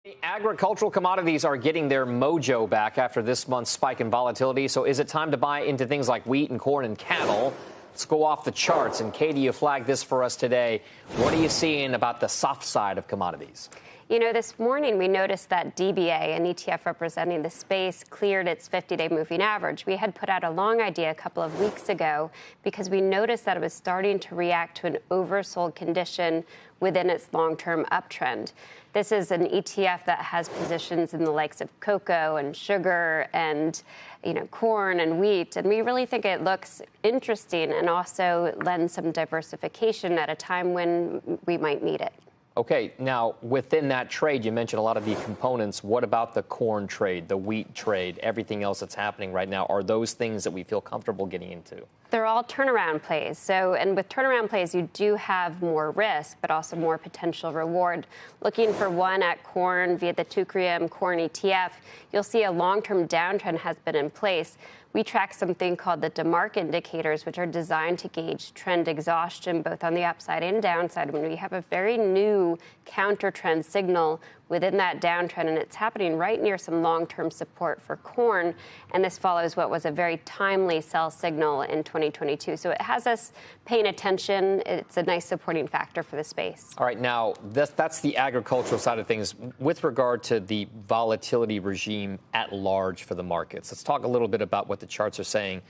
The agricultural commodities are getting their mojo back after this month's spike in volatility. So is it time to buy into things like wheat and corn and cattle? Let's go off the charts. And Katie, you flagged this for us today. What are you seeing about the soft side of commodities? You know, this morning we noticed that DBA, an ETF representing the space, cleared its 50-day moving average. We had put out a long idea a couple of weeks ago because we noticed that it was starting to react to an oversold condition within its long-term uptrend. This is an ETF that has positions in the likes of cocoa and sugar and, corn and wheat. And we really think it looks interesting and also lends some diversification at a time when we might need it. Okay, now within that trade, you mentioned a lot of the components. What about the corn trade, the wheat trade, everything else that's happening right now? Are those things that we feel comfortable getting into? They're all turnaround plays. And with turnaround plays, you do have more risk, but also more potential reward. Looking for one at corn via the Tucrium corn ETF, you'll see a long-term downtrend has been in place. We track something called the DeMark indicators, which are designed to gauge trend exhaustion both on the upside and downside. When we have a very new counter trend signal within that downtrend, and it's happening right near some long-term support for corn. And this follows what was a very timely sell signal in 2022. So it has us paying attention. It's a nice supporting factor for the space. All right, now that's the agricultural side of things. With regard to the volatility regime at large for the markets, let's talk a little bit about what the charts are saying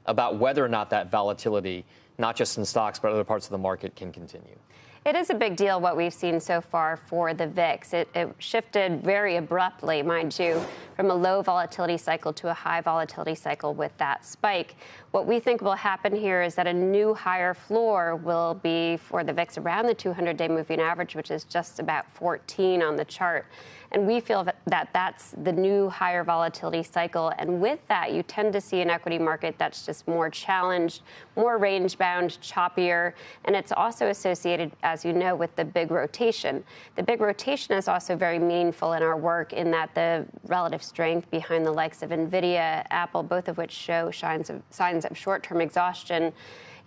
about whether or not that volatility, not just in stocks, but other parts of the market, can continue. It is a big deal what we've seen so far for the VIX. It shifted very abruptly, mind you, from a low volatility cycle to a high volatility cycle with that spike. What we think will happen here is that a new higher floor will be for the VIX around the 200-day moving average, which is just about 14 on the chart. And we feel that that's the new higher volatility cycle. And with that, you tend to see an equity market that's just more challenged, more range-bound, choppier. And it's also associated, as you know, with the big rotation. The big rotation is also very meaningful in our work in that the relative strength behind the likes of NVIDIA, Apple, both of which show signs of short-term exhaustion.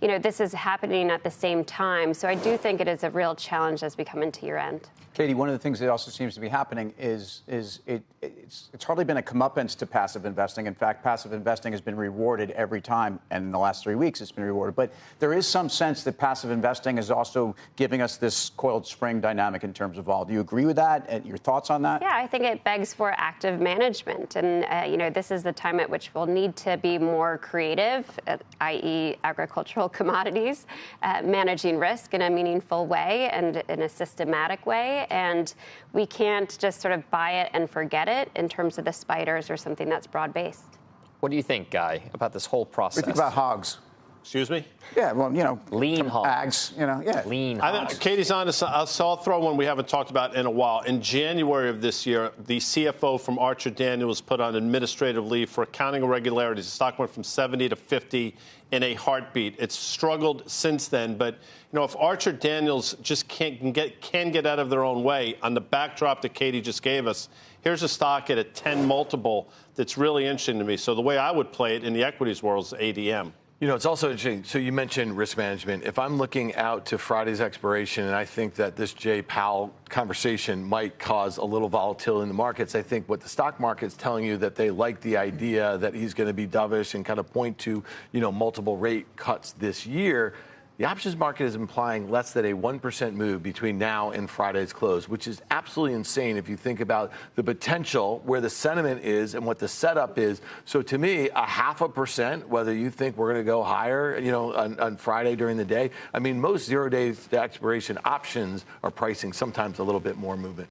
This is happening at the same time. So I do think it is a real challenge as we come into year end. Katie, one of the things that also seems to be happening is it's hardly been a comeuppance to passive investing. In fact, passive investing has been rewarded every time, and in the last 3 weeks it's been rewarded. But there is some sense that passive investing is also giving us this coiled spring dynamic in terms of vol. Do you agree with that? And your thoughts on that? Yeah, I think it begs for active management. And, this is the time at which we'll need to be more creative, i.e. agricultural commodities, managing risk in a meaningful way and in a systematic way. And we can't just sort of buy it and forget it in terms of the spiders or something that's broad-based. What do you think, Guy, about this whole process? We think about hogs. Excuse me? Yeah, well, lean hogs. Ags, yeah. Lean I hogs. think Katie's on this. I'll throw one we haven't talked about in a while. In January of this year, the CFO from Archer Daniels put on administrative leave for accounting irregularities. The stock went from 70 to 50 in a heartbeat. It's struggled since then. But, if Archer Daniels just can get out of their own way on the backdrop that Katie just gave us, here's a stock at a 10 multiple that's really interesting to me. So the way I would play it in the equities world is ADM. It's also interesting. So you mentioned risk management. If I'm looking out to Friday's expiration, and I think that this Jay Powell conversation might cause a little volatility in the markets, I think what the stock market's telling you that they like the idea that he's going to be dovish and kind of point to, multiple rate cuts this year. The options market is implying less than a 1% move between now and Friday's close, which is absolutely insane if you think about the potential, where the sentiment is and what the setup is. So to me, 0.5%, whether you think we're going to go higher, on Friday during the day. I mean, most 0 days to expiration options are pricing sometimes a little bit more movement.